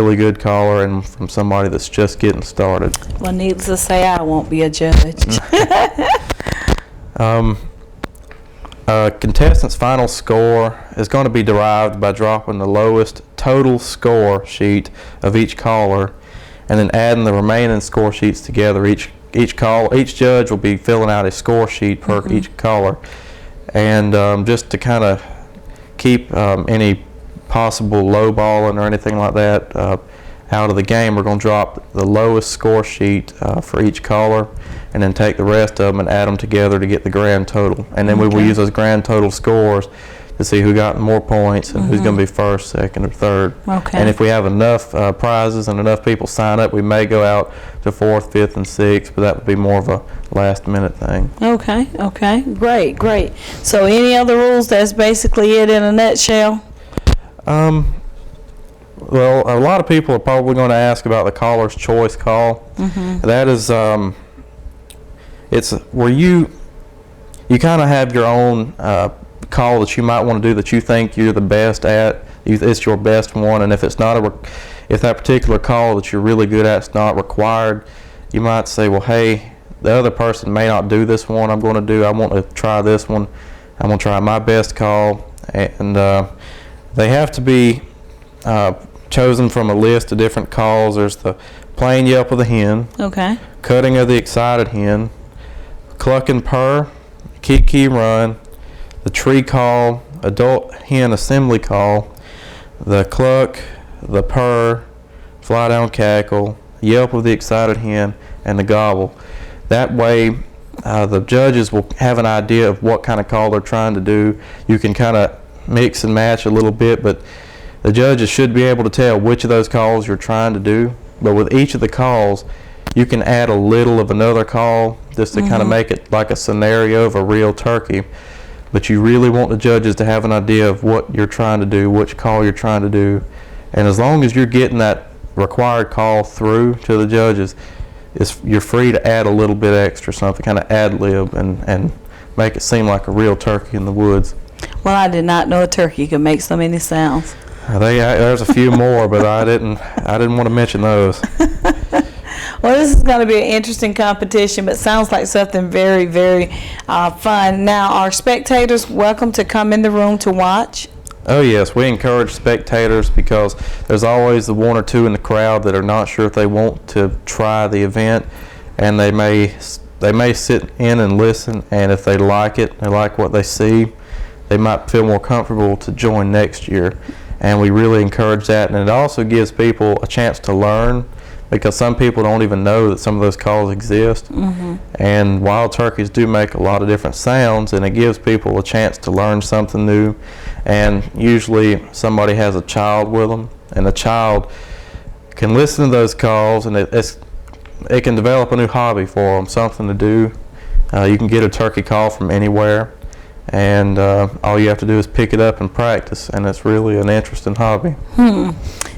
really good caller and from somebody that's just getting started. Well, needless to say, I won't be a judge. Contestant's final score is going to be derived by dropping the lowest total score sheet of each caller and then adding the remaining score sheets together. Each judge will be filling out a score sheet per each caller. And just to kind of keep any possible lowballing or anything like that out of the game, we're going to drop the lowest score sheet for each caller and then take the rest of them and add them together to get the grand total. And then we will use those grand total scores to see who got more points and who's going to be first, second, or third. Okay. And if we have enough prizes and enough people sign up, we may go out to 4th, 5th, and 6th, but that would be more of a last-minute thing. Okay, great. So any other rules? That's basically it in a nutshell? Well, a lot of people are probably going to ask about the caller's choice call. That is, it's where you kind of have your own call that you might want to do that you think you're the best at. It's your best one, and if it's not if that particular call that you're really good at is not required, you might say, well, hey, the other person may not do this one I want to try this one. I'm going to try my best call, and they have to be chosen from a list of different calls. There's the plain yelp of the hen, cutting of the excited hen, cluck and purr, key run, the tree call, adult hen assembly call, the cluck, the purr, fly down cackle, yelp of the excited hen, and the gobble. That way the judges will have an idea of what kind of call they're trying to do. You can kind of mix and match a little bit, but the judges should be able to tell which of those calls you're trying to do. But with each of the calls, you can add a little of another call just to kind of make it like a scenario of a real turkey. But you really want the judges to have an idea of what you're trying to do, which call you're trying to do. And as long as you're getting that required call through to the judges, you're free to add a little bit extra, something kind of ad-lib and make it seem like a real turkey in the woods. Well, I did not know a turkey could make so many sounds. There's a few more, but I didn't want to mention those. Well, this is going to be an interesting competition, but sounds like something very, very fun. Now, our spectators welcome to come in the room to watch. Oh yes, we encourage spectators because there's always the one or two in the crowd that are not sure if they want to try the event, and they may sit in and listen, and if they like it, they like what they see, they might feel more comfortable to join next year. And we really encourage that, and it also gives people a chance to learn, because some people don't even know that some of those calls exist. And wild turkeys do make a lot of different sounds, and it gives people a chance to learn something new. And usually somebody has a child with them, and the child can listen to those calls, and it can develop a new hobby for them, something to do. You can get a turkey call from anywhere, and all you have to do is pick it up and practice, and it's really an interesting hobby.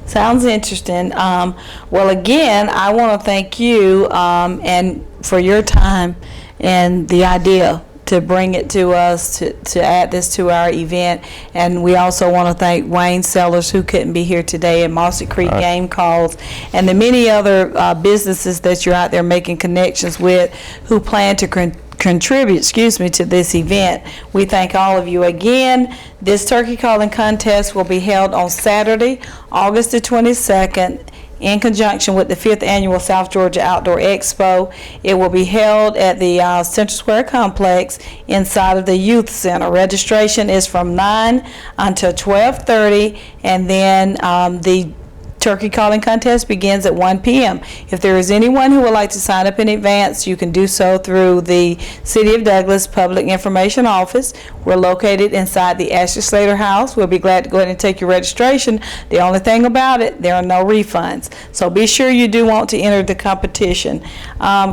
Sounds interesting. Well, again, I want to thank you and for your time and the idea to bring it to us, to add this to our event. And we also want to thank Wayne Sellers, who couldn't be here today, and Mossy Creek Game Calls, and the many other businesses that you're out there making connections with who plan to contribute to this event. We thank all of you again. This turkey calling contest will be held on Saturday, August the 22nd, in conjunction with the 5th Annual South Georgia Outdoor Expo. It will be held at the Central Square Complex inside of the Youth Center. Registration is from 9 until 12:30, and then the turkey calling contest begins at 1 p.m. If there is anyone who would like to sign up in advance, you can do so through the City of Douglas Public Information Office. We're located inside the Ashley Slater House. We'll be glad to go ahead and take your registration. The only thing about it, there are no refunds. So be sure you do want to enter the competition.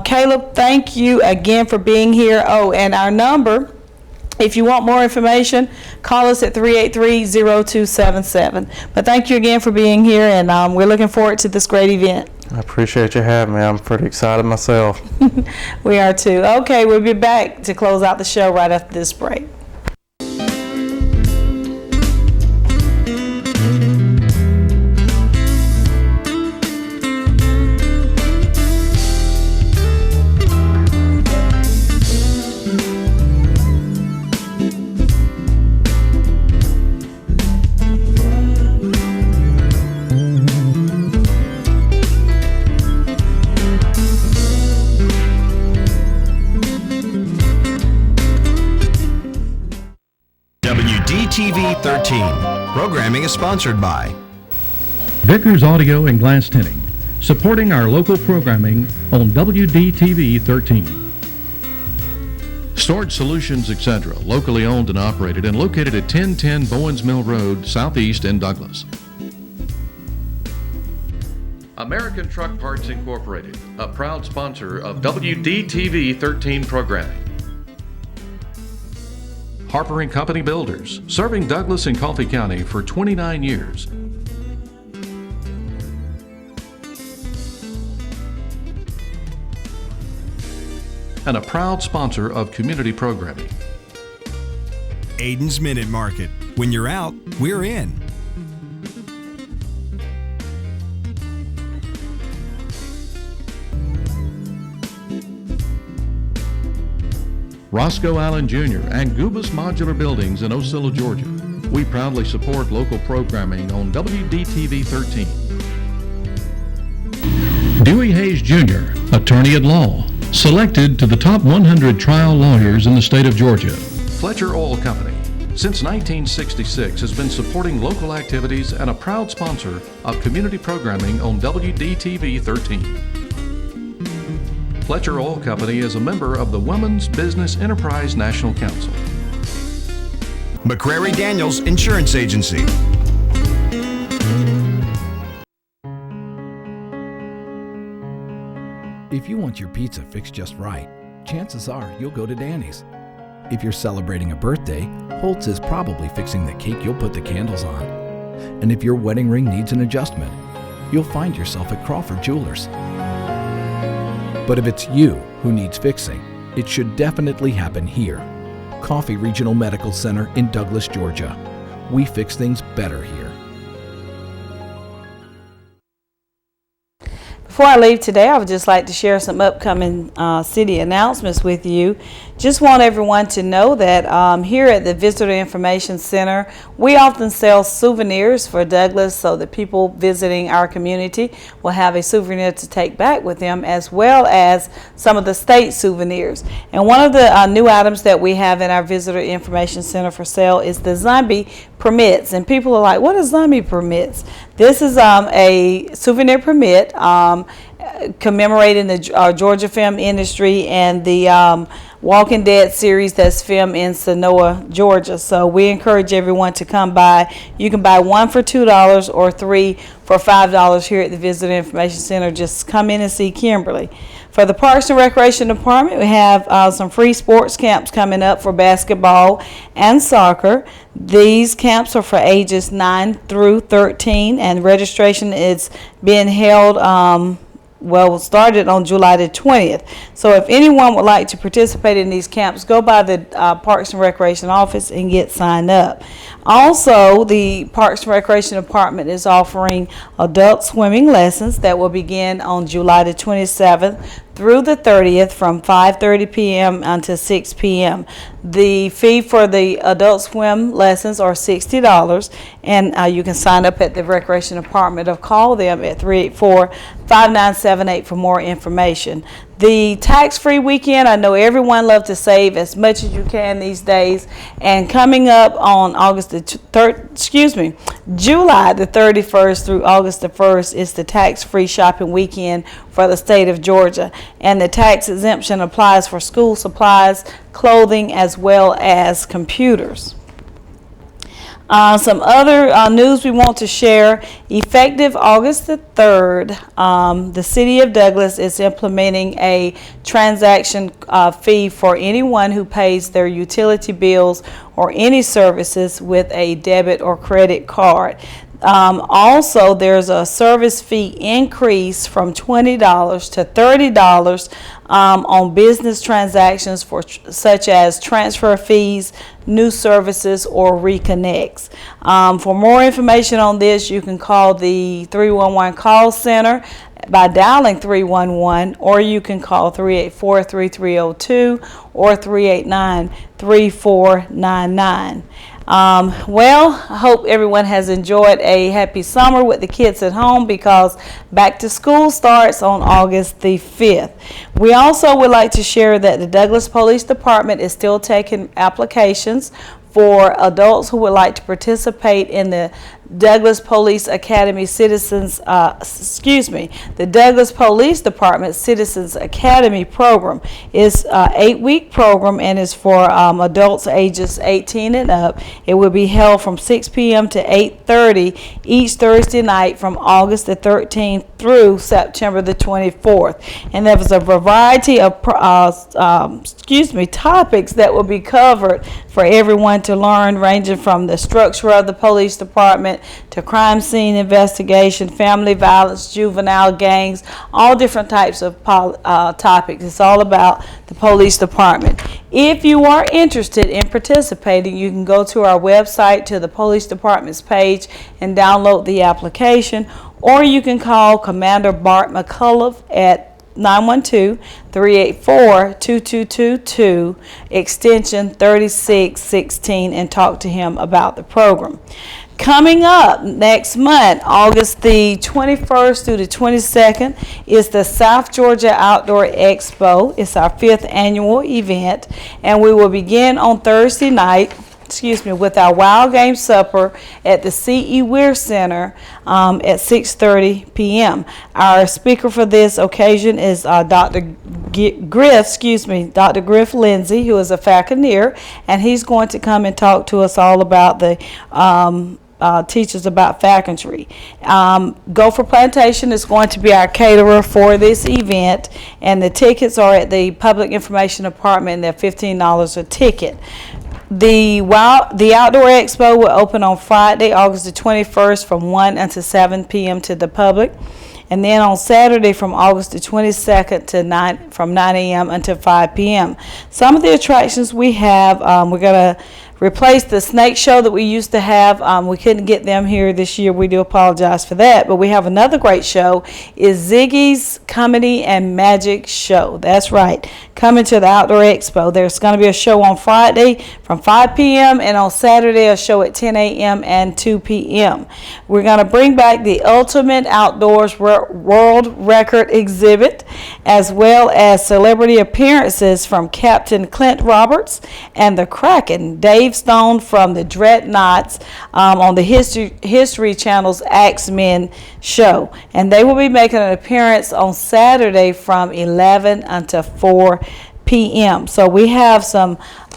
Caleb, thank you again for being here. Oh, and our number, if you want more information, call us at 383-0277. But thank you again for being here, and we're looking forward to this great event. I appreciate you having me. I'm pretty excited myself. We are too. Okay, we'll be back to close out the show right after this break. WDTV 13. Programming is sponsored by Vickers Audio and Glass Tinting, supporting our local programming on WDTV 13. Storage Solutions, etc., locally owned and operated and located at 1010 Bowens Mill Road, Southeast in Douglas. American Truck Parts Incorporated, a proud sponsor of WDTV 13 programming. Harper & Company Builders, serving Douglas and Coffee County for 29 years. And a proud sponsor of community programming. Aiden's Minute Market. When you're out, we're in. Roscoe Allen Jr. and Gubas Modular Buildings in Osceola, Georgia. We proudly support local programming on WDTV 13. Dewey Hayes Jr., attorney at law, selected to the top 100 trial lawyers in the state of Georgia. Fletcher Oil Company, since 1966, has been supporting local activities and a proud sponsor of community programming on WDTV 13. Fletcher Oil Company is a member of the Women's Business Enterprise National Council. McCrary Daniels Insurance Agency. If you want your pizza fixed just right, chances are you'll go to Danny's. If you're celebrating a birthday, Holtz is probably fixing the cake you'll put the candles on. And if your wedding ring needs an adjustment, you'll find yourself at Crawford Jewelers. But if it's you who needs fixing, it should definitely happen here. Coffee Regional Medical Center in Douglas, Georgia. We fix things better here. Before I leave today, I would just like to share some upcoming city announcements with you. Just want everyone to know that here at the Visitor Information Center, we often sell souvenirs for Douglas so that people visiting our community will have a souvenir to take back with them, as well as some of the state souvenirs. And one of the new items that we have in our Visitor Information Center for sale is the zombie permits. And people are like, what are zombie permits? This is a souvenir permit commemorating the Georgia film industry and the Walking Dead series that's filmed in Sanoa, Georgia. So we encourage everyone to come by. You can buy one for $2 or three for $5 here at the Visitor Information Center. Just come in and see Kimberly. For the Parks and Recreation Department, we have some free sports camps coming up for basketball and soccer. These camps are for ages 9 through 13, and registration is being held started on July the 20th. So if anyone would like to participate in these camps, go by the Parks and Recreation office and get signed up. Also, the Parks and Recreation Department is offering adult swimming lessons that will begin on July the 27th through the 30th from 5:30 p.m. until 6 p.m. The fee for the adult swim lessons are $60, and you can sign up at the Recreation Department or call them at 384-5978 for more information. The tax-free weekend, I know everyone loves to save as much as you can these days, and coming up on July the 31st through August the 1st is the tax-free shopping weekend for the state of Georgia, and the tax exemption applies for school supplies, clothing, as well as computers. Some other news we want to share. Effective August the 3rd, the City of Douglas is implementing a transaction fee for anyone who pays their utility bills or any services with a debit or credit card. Also, there's a service fee increase from $20 to $30 on business transactions for such as transfer fees, new services, or reconnects. For more information on this, you can call the 311 call center by dialing 311, or you can call 384-3302 or 389-3499. Well, I hope everyone has enjoyed a happy summer with the kids at home, because back to school starts on August the 5th. We also would like to share that the Douglas Police Department is still taking applications for adults who would like to participate in the Douglas Police Academy the Douglas Police Department Citizens Academy program. It's an 8-week program and is for adults ages 18 and up. It will be held from 6 p.m. to 8:30 each Thursday night from August the 13th through September the 24th. And there was a variety of topics that will be covered for everyone to learn, ranging from the structure of the police department to crime scene investigation, family violence, juvenile gangs, all different types of topics. It's all about the police department. If you are interested in participating, you can go to our website, to the police department's page, and download the application, or you can call Commander Bart McCullough at 912-384-2222, extension 3616, and talk to him about the program. Coming up next month, August the 21st through the 22nd, is the South Georgia Outdoor Expo. It's our 5th annual event, and we will begin on Thursday night with our Wild Game Supper at the C.E. Weir Center at 6:30 p.m. Our speaker for this occasion is Dr. Griff Lindsay, who is a falconer, and he's going to come and talk to us all about the teachers about falconry. Gopher Plantation is going to be our caterer for this event, and the tickets are at the Public Information Department, and they're $15 a ticket. The Outdoor Expo will open on Friday, August the 21st from 1 until 7 p.m. to the public. And then on Saturday from August the 22nd to from 9 a.m. until 5 p.m. Some of the attractions we have, we're going to replace the snake show that we used to have. We couldn't get them here this year. We do apologize for that. But we have another great show, is Ziggy's Comedy and Magic Show. That's right, coming to the Outdoor Expo. There's going to be a show on Friday from 5 p.m. and on Saturday a show at 10 a.m. and 2 p.m. We're going to bring back the Ultimate Outdoors World Record exhibit, as well as celebrity appearances from Captain Clint Roberts and the Kraken, Dave Stone from the Dreadnoughts, on the History Channel's Axemen show. And they will be making an appearance on Saturday from 11 until 4 p.m. So we have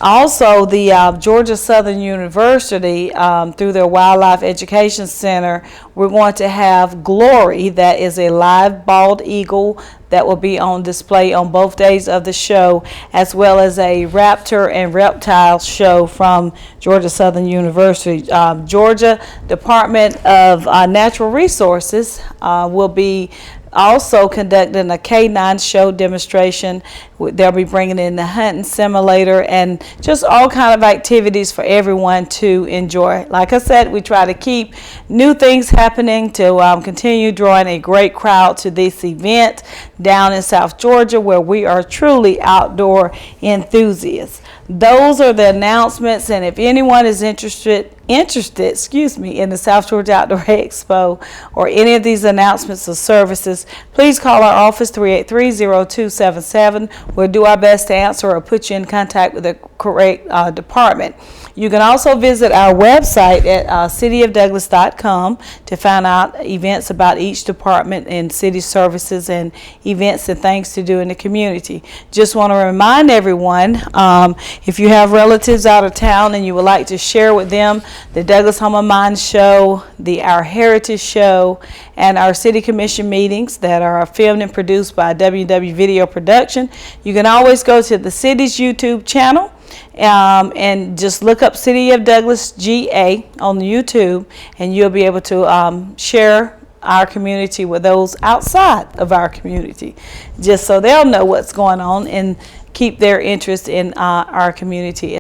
also the Georgia Southern University, through their Wildlife Education Center, we're going to have Glory, that is a live bald eagle that will be on display on both days of the show, as well as a raptor and reptile show from Georgia Southern University. Georgia Department of Natural Resources will be also conducting a K9 show demonstration. They'll be bringing in the hunting simulator and just all kind of activities for everyone to enjoy. Like I said, we try to keep new things happening to continue drawing a great crowd to this event down in South Georgia, where we are truly outdoor enthusiasts. Those are the announcements, and if anyone is interested in the South Georgia Outdoor Expo or any of these announcements or services, please call our office 383-0277. We'll do our best to answer or put you in contact with the correct department. You can also visit our website at cityofdouglas.com to find out events about each department and city services and events and things to do in the community. Just want to remind everyone, if you have relatives out of town and you would like to share with them the Douglas Home of Mind show, Our Heritage show, and our city commission meetings that are filmed and produced by WW Video Production, you can always go to the city's YouTube channel and just look up City of Douglas GA on YouTube, and you'll be able to share our community with those outside of our community, just so they'll know what's going on and keep their interest in our community